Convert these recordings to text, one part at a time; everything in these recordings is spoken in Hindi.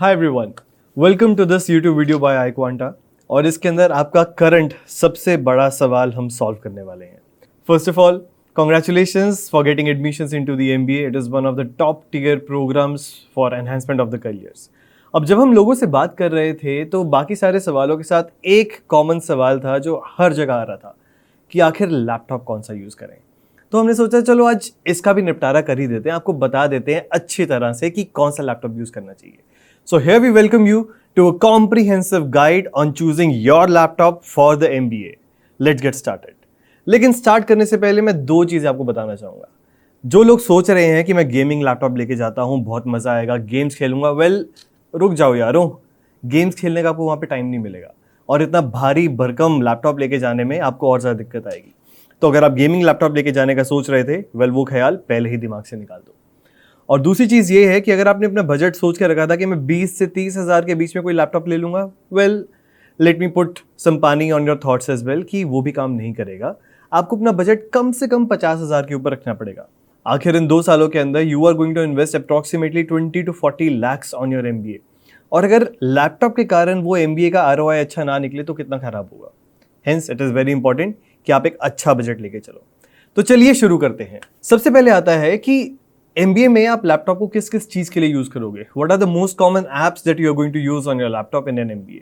Hi everyone, welcome to this YouTube video by iQuanta। और इसके अंदर आपका करंट सबसे बड़ा सवाल हम सॉल्व करने वाले हैं। First of all, congratulations for getting admissions into the MBA. It is one of the top tier programs for enhancement of the careers. अब जब हम लोगों से बात कर रहे थे तो बाकी सारे सवालों के साथ एक कॉमन सवाल था जो हर जगह आ रहा था कि आखिर लैपटॉप कौन सा यूज़ करें। तो हमने सोचा चलो आज इसका भी निपटारा कर ही देते हैं, आपको बता देते हैं अच्छी तरह से कि कौन सा लैपटॉप यूज़ करना चाहिए। So here we welcome you to a comprehensive guide on choosing your laptop for the MBA. Let's get started. लेकिन स्टार्ट करने से पहले मैं दो चीज़ें आपको बताना चाहूँगा। जो लोग सोच रहे हैं कि मैं गेमिंग लैपटॉप लेके जाता हूँ, बहुत मज़ा आएगा, गेम्स खेलूंगा, रुक जाओ यारों, गेम्स खेलने का आपको वहाँ पे टाइम नहीं मिलेगा और इतना भारी भरकम लैपटॉप लेके जाने में आपको और ज़्यादा दिक्कत आएगी। तो अगर आप गेमिंग लैपटॉप लेके जाने का सोच रहे थे, वो ख्याल पहले ही दिमाग से निकाल दो। और दूसरी चीज़ ये है कि अगर आपने अपना बजट सोच के रखा था कि मैं 20 से 30 हज़ार के बीच में कोई लैपटॉप ले लूँगा, let me put some pani on your thoughts as well कि वो भी काम नहीं करेगा। आपको अपना बजट कम से कम 50 हज़ार के ऊपर रखना पड़ेगा। आखिर इन 2 सालों के अंदर you are going to invest approximately 20 to 40 lakhs on your MBA। और अगर लैपटॉप के कारण वो MBA का ROI अच्छा ना निकले तो कितना खराब होगा। Hence it is very important कि आप एक अच्छा बजट लेके चलो। तो चलिए शुरू करते हैं। सबसे पहले आता है कि MBA में आप लैपटॉप को किस किस चीज़ के लिए यूज़ करोगे। What are the most common apps that you are going to use on your laptop in an MBA।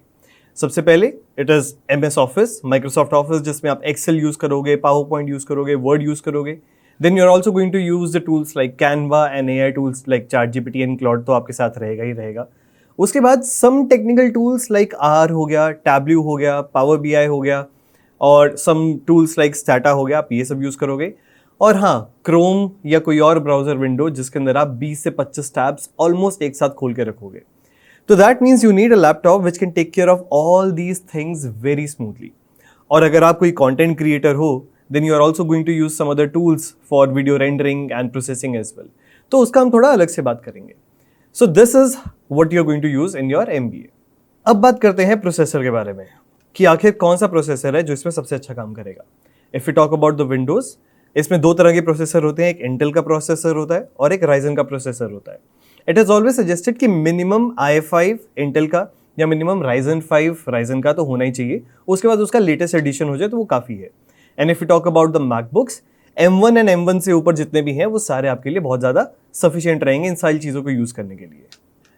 सबसे पहले it is MS Office, Microsoft Office, जिसमें आप एक्सेल यूज़ करोगे, पावर पॉइंट यूज़ करोगे, वर्ड यूज़ करोगे। Then you are also going to use the tools like Canva and AI tools like ChatGPT and Claude, तो आपके साथ रहेगा ही रहेगा। उसके बाद some technical tools like R हो गया, टैब्ल्यू हो गया, पावर BI हो गया और सम टूल्स लाइक स्टैटा हो गया, आप ये सब यूज़ करोगे। और हाँ, क्रोम या कोई और ब्राउजर विंडो जिसके अंदर आप 20 से 25 टैब्स ऑलमोस्ट एक साथ खोल के रखोगे। तो that means you need a laptop which can take care of all these things very smoothly. और अगर आप कोई कंटेंट क्रिएटर हो, then you are also going to use some other tools for video rendering and processing as well. तो उसका हम थोड़ा अलग से बात करेंगे। So this is what you are going to use in your MBA। अब बात करते हैं प्रोसेसर के बारे में कि आखिर कौन सा प्रोसेसर है जो इसमें सबसे अच्छा काम करेगा। If you talk about the Windows, इसमें 2 तरह के प्रोसेसर होते हैं, एक इंटेल का प्रोसेसर होता है और एक राइजन का प्रोसेसर होता है। इट इज ऑलवेज सजेस्टेड कि मिनिमम i5 इंटेल का या मिनिमम राइजन 5 राइजन का तो होना ही चाहिए। उसके बाद उसका लेटेस्ट एडिशन हो जाए तो वो काफ़ी है। And if you talk about the MacBooks, M1 and M1 से ऊपर जितने भी हैं वो सारे आपके लिए बहुत ज़्यादा सफिशिएंट रहेंगे इन सारी चीज़ों को यूज़ करने के लिए।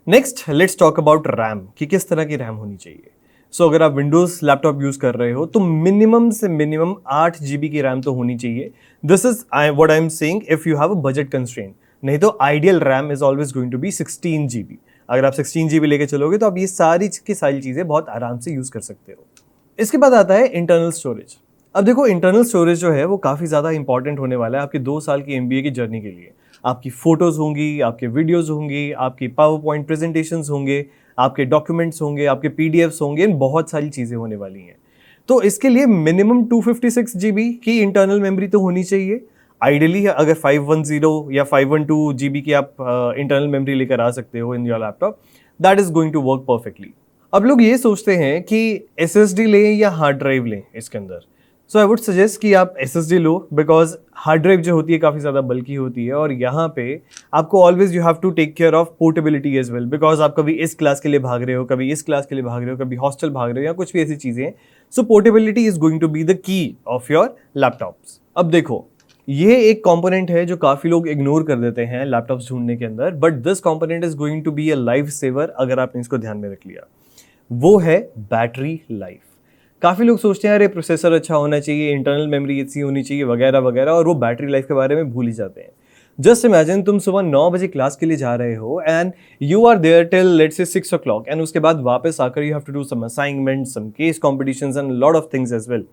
Next let's talk about RAM कि किस तरह की रैम होनी चाहिए। सो अगर आप विंडोज लैपटॉप यूज कर रहे हो तो मिनिमम से मिनिमम 8 GB की रैम तो होनी चाहिए। This is what I am saying if you have a budget constraint. नहीं तो ideal RAM is always going to be 16 GB। अगर आप 16 GB लेके चलोगे तो आप ये सारी की सारी चीज़ें बहुत आराम से यूज कर सकते हो। इसके बाद आता है इंटरनल स्टोरेज। अब देखो, इंटरनल स्टोरेज जो है वो काफ़ी ज़्यादा इंपॉर्टेंट होने वाला है आपकी 2 साल की MBA की जर्नी के लिए। आपकी फोटोज़ होंगी, आपके वीडियोज़ होंगी, आपकी पावर पॉइंट प्रेजेंटेशंस होंगे, आपके डॉक्यूमेंट्स होंगे, आपके PDFs होंगे, बहुत सारी चीज़ें होने वाली हैं। तो इसके लिए मिनिमम 256 GB की इंटरनल मेमोरी तो होनी चाहिए। आइडियली अगर 510 या 512 GB की आप इंटरनल मेमोरी लेकर आ सकते हो in your laptop, that is going to work perfectly. अब लोग ये सोचते हैं कि SSD लें या हार्ड ड्राइव लें इसके अंदर। सो आई वुड सजेस्ट कि आप SSD low, because hard drive जो होती है काफ़ी ज़्यादा बल्की होती है और यहाँ पे आपको always you have to take care of portability as well, because आप कभी इस क्लास के लिए भाग रहे हो, कभी इस क्लास के लिए भाग रहे हो, कभी हॉस्टल भाग रहे हो या कुछ भी ऐसी चीज़ें हैं। So portability is going to be the key of your laptops. अब देखो, ये एक कंपोनेंट है जो काफ़ी लोग इग्नोर कर देते हैं लैपटॉप्स ढूंढने के अंदर, but this component is going to be a life saver अगर आपने इसको ध्यान में रख लिया। वो है बैटरी लाइफ। काफ़ी लोग सोचते हैं अरे प्रोसेसर अच्छा होना चाहिए, इंटरनल मेमोरी अच्छी होनी चाहिए वगैरह वगैरह, और वो बैटरी लाइफ के बारे में भूल ही जाते हैं। जस्ट इमेजिन तुम सुबह 9 बजे क्लास के लिए जा रहे हो and you are there till let's say 6 o'clock, and उसके बाद वापस आकर you have to do some assignment, some case competitions and lot of things as well.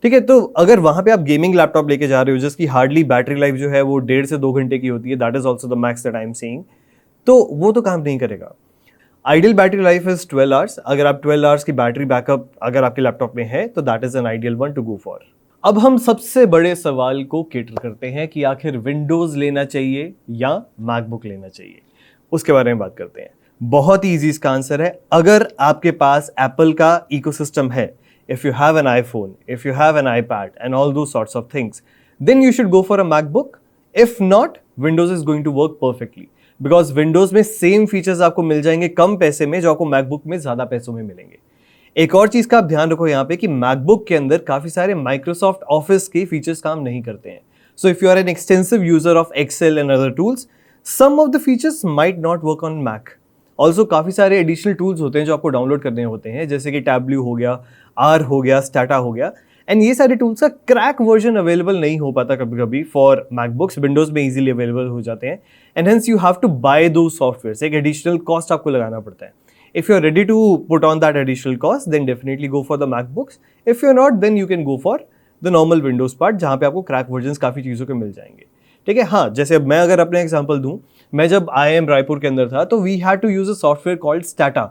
ठीक है, तो अगर वहाँ पे आप गेमिंग लैपटॉप लेके जा रहे हो जिसकी हार्डली बैटरी लाइफ जो है वो 1.5 से 2 घंटे की होती है, that is also the max that I am saying, तो वो तो काम नहीं करेगा। Ideal battery life is 12 hours. अगर आप 12 आवर्स की बैटरी बैकअप अगर आपके लैपटॉप में है तो that is an ideal one to go for. अब हम सबसे बड़े सवाल को केटर करते हैं कि आखिर विंडोज लेना चाहिए या मैकबुक लेना चाहिए, उसके बारे में बात करते हैं। बहुत ही ईजी इसका आंसर है। अगर आपके पास एप्पल का इकोसिस्टम है, if you have an iPhone, if you have an iPad and all those sorts of things, then you should go for a MacBook. If not, Windows is going to work perfectly. Because Windows में सेम फीचर्स आपको मिल जाएंगे कम पैसे में जो आपको मैकबुक में ज्यादा पैसों में मिलेंगे। एक और चीज का आप ध्यान रखो यहाँ पे कि मैकबुक के अंदर काफी सारे माइक्रोसॉफ्ट ऑफिस के फीचर्स काम नहीं करते हैं। So if you are an extensive user of Excel and other tools, some of the features might not work on Mac. Also काफी सारे एडिशनल टूल्स होते हैं जो आपको डाउनलोड करने होते हैं, जैसे कि टैब्ल्यू हो गया, आर हो गया, स्टाटा हो गया, एंड ये सारे टूल्स का क्रैक वर्जन अवेलेबल नहीं हो पाता कभी कभी फॉर मैकबुक्स। विंडोज में इजीली अवेलेबल हो जाते हैं and hence you have to buy those software. एक एडिशनल कॉस्ट आपको लगाना पड़ता है। If you're ready to put on that additional cost, then definitely go for the MacBooks. If you're not, then you can go for the normal Windows part, जहाँ पे आपको क्रैक वर्जन्स काफ़ी चीज़ों के मिल जाएंगे। ठीक है, हाँ, जैसे अब मैं अगर अपने एग्जांपल दूँ, मैं जब IIM रायपुर के अंदर था तो we had to use a software called Stata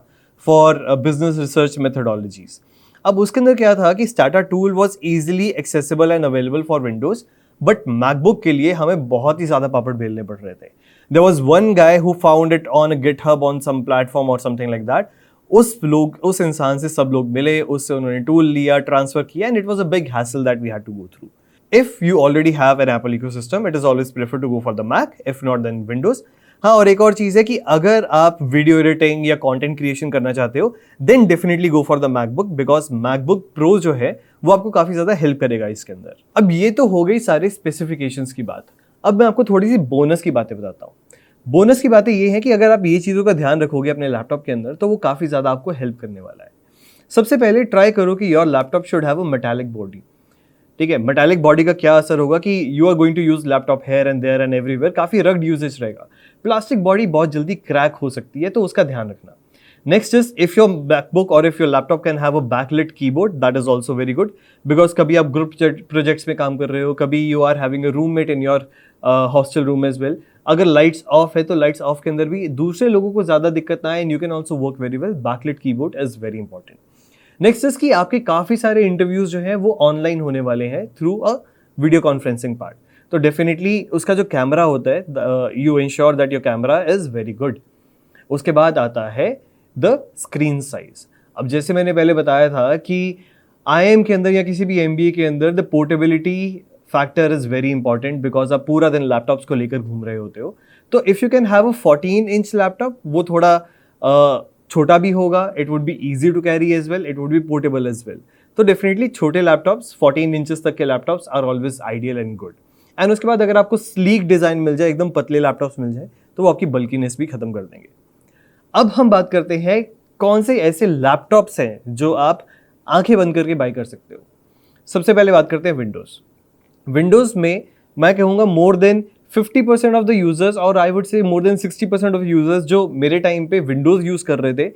for business research methodologies. अब उसके अंदर क्या था कि Stata tool was easily accessible and available for Windows, but MacBook के लिए हमें बहुत ही ज़्यादा पापड़ बेलने पड़ रहे थे। There was one guy who found it on a GitHub on some platform or something like that. उस इंसान से सब लोग मिले, उससे उन्होंने टूल लिया, ट्रांसफर किया, and it was a big hassle that we had to go through. If you already have an Apple ecosystem, it is always preferred to go for the Mac. If not, then Windows. हाँ, और एक और चीज़ है कि अगर आप वीडियो एडिटिंग या कंटेंट क्रिएशन करना चाहते हो, then definitely go for the MacBook, because MacBook Pro जो है वो आपको काफ़ी ज़्यादा हेल्प करेगा इसके अंदर। अब ये तो हो गई सारे स्पेसिफिकेशंस की बात। अब मैं आपको थोड़ी सी बोनस की बातें बताता हूँ। बोनस की बातें ये हैं कि अगर आप ये चीज़ों का ध्यान रखोगे अपने लैपटॉप के अंदर तो वो काफ़ी ज़्यादा आपको हेल्प करने वाला है। सबसे पहले ट्राई करो कि your laptop should have a metallic body. ठीक है, मेटालिक बॉडी का क्या असर होगा कि you are going to use laptop here and there and everywhere, काफ़ी रग्ड यूजेज रहेगा। प्लास्टिक बॉडी बहुत जल्दी क्रैक हो सकती है, तो उसका ध्यान रखना। Next is if your MacBook or if your laptop can have a backlit keyboard, that is also very good, because कभी आप ग्रुप प्रोजेक्ट्स में काम कर रहे हो, कभी you are having a roommate in your hostel room as well. अगर लाइट्स ऑफ है तो लाइट्स ऑफ के अंदर भी दूसरे लोगों को ज़्यादा दिक्कत ना आए, and you can also work very well. Backlit keyboard is very important. Next is कि आपके काफ़ी सारे इंटरव्यूज जो हैं वो ऑनलाइन होने वाले हैं through a video conferencing part, तो डेफिनेटली उसका जो कैमरा होता है, you ensure that your camera is very good. उसके बाद आता है द स्क्रीन साइज। अब जैसे मैंने पहले बताया था कि IIM के अंदर या किसी भी MBA के अंदर the portability factor is very important, because आप पूरा दिन लैपटॉप्स को लेकर घूम रहे होते हो। तो if you can have a 14 inch laptop, वो थोड़ा छोटा भी होगा, it would be easy to carry as well, it would be portable as well. तो डेफिनेटली छोटे लैपटॉप्स 14 इंचेस तक के laptops are always ideal and good. And उसके बाद अगर आपको स्लीक डिज़ाइन मिल जाए, एकदम पतले लैपटॉप्स मिल जाए, तो वो आपकी बल्कीनेस भी खत्म कर देंगे। अब हम बात करते हैं कौन से ऐसे लैपटॉप्स हैं जो आप आंखें बंद करके बाय कर सकते हो। सबसे पहले बात करते हैं विंडोज़। विंडोज़ में मैं कहूँगा more than 50% of the users, और I would say more than 60% of users जो मेरे टाइम पे विंडोज़ यूज़ कर रहे थे,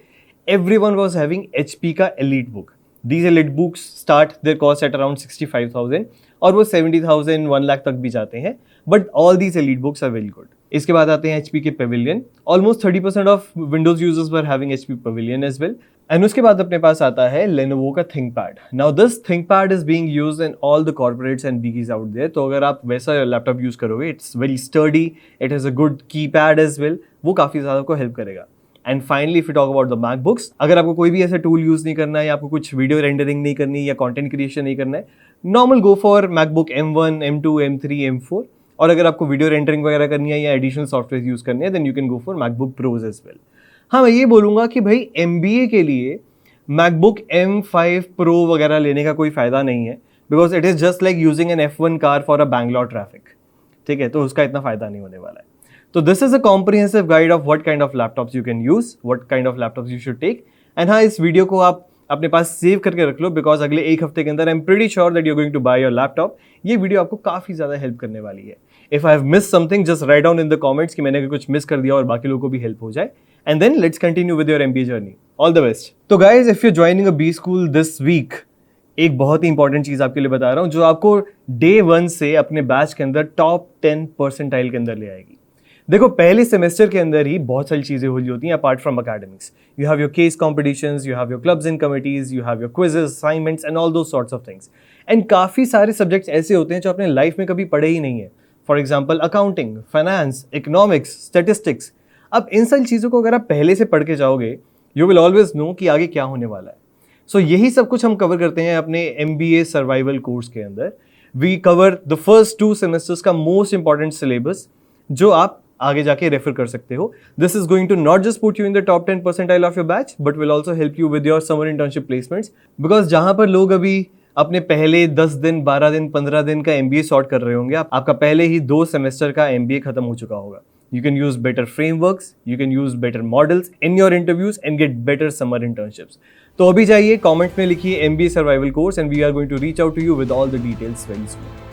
एवरीवन वाज हैविंग HP का elite book. These elite books start their cost at around 65,000 और वो 70,000 1 लाख तक भी जाते हैं, but all these EliteBooks are very good. इसके बाद आते हैं HP के Pavilion. Almost 30% of Windows users were having HP Pavilion as well. And उसके बाद अपने पास आता है Lenovo का ThinkPad। Now this ThinkPad is being used in all the corporates and biggies out there. तो अगर आप वैसा लैपटॉप यूज करोगे, it's very sturdy, it has a good keypad as well, वो काफ़ी ज़्यादा आपको हेल्प करेगा। And finally if you talk about the MacBooks, अगर आपको कोई भी ऐसा टूल यूज़ नहीं करना है, या आपको कुछ वीडियो रेंडरिंग नहीं करनी या कंटेंट क्रिएशन नहीं करना है, normal go for MacBook M1, M2, M3, M4। और अगर आपको वीडियो रेंडरिंग वगैरह करनी है या एडिशनल सॉफ्टवेयर यूज़ करनी है, then you can go for MacBook Pros as well. हाँ, मैं ये बोलूँगा कि भाई MBA के लिए मैकबुक M5 Pro वगैरह लेने का कोई फ़ायदा नहीं है, because it is just like using an F1 car for a Bangalore traffic. ठीक है, तो उसका इतना फ़ायदा नहीं होने वाला है। तो this is a comprehensive guide of what kind of laptops you can use, what kind of laptops you should take. And हाँ, इस वीडियो को आप अपने पास सेव करके रख लो, बिकॉज अगले एक हफ्ते के अंदर I am pretty sure that you are going to buy your laptop. ये वीडियो आपको काफ़ी ज़्यादा हेल्प करने वाली है। If I have miss something, just write down in the comments कि मैंने कुछ मिस कर दिया और बाकी लोगों को भी हेल्प हो जाए। And then let's continue with your MBA journey. All the best. तो guys, if you joining a B school this week, एक बहुत ही इंपॉर्टेंट चीज़ आपके लिए बता रहा हूँ, जो आपको Day 1 से अपने बैच के अंदर टॉप 10 परसेंटाइल के अंदर ले आएगी। देखो, पहले सेमेस्टर के अंदर ही बहुत सारी चीज़ें हो रही होती हैं apart from academics. You have your case competitions, you have your clubs and committees, you have your quizzes, assignments and all those sorts of things. And काफ़ी सारे सब्जेक्ट्स ऐसे होते हैं जो आपने लाइफ में कभी पढ़े ही नहीं है। For example accounting, finance, economics, statistics. अब इन सारी चीज़ों को अगर आप पहले से पढ़ के जाओगे, यू विल ऑलवेज नो कि आगे क्या होने वाला है। सो यही सब कुछ हम कवर करते हैं अपने MBA सर्वाइवल कोर्स के अंदर। We cover the first 2 semesters का मोस्ट इंपॉर्टेंट सिलेबस, जो आप आगे जाके रेफर कर सकते हो. This is going to not just put you in the top 10 percentile of your batch but will also help you with your summer internship placements. Because जहां पर लोग अभी अपने पहले 10 दिन 12 दिन 15 दिन का MBA सॉर्ट कर रहे होंगे, आपका पहले ही 2 सेमेस्टर का MBA खत्म हो चुका होगा. You can use better frameworks, you can use better models in your interviews and get better summer internships. तो अभी जाइए कमेंट में लिखिए MBA survival course and we are going to reach out to you with all the details very soon.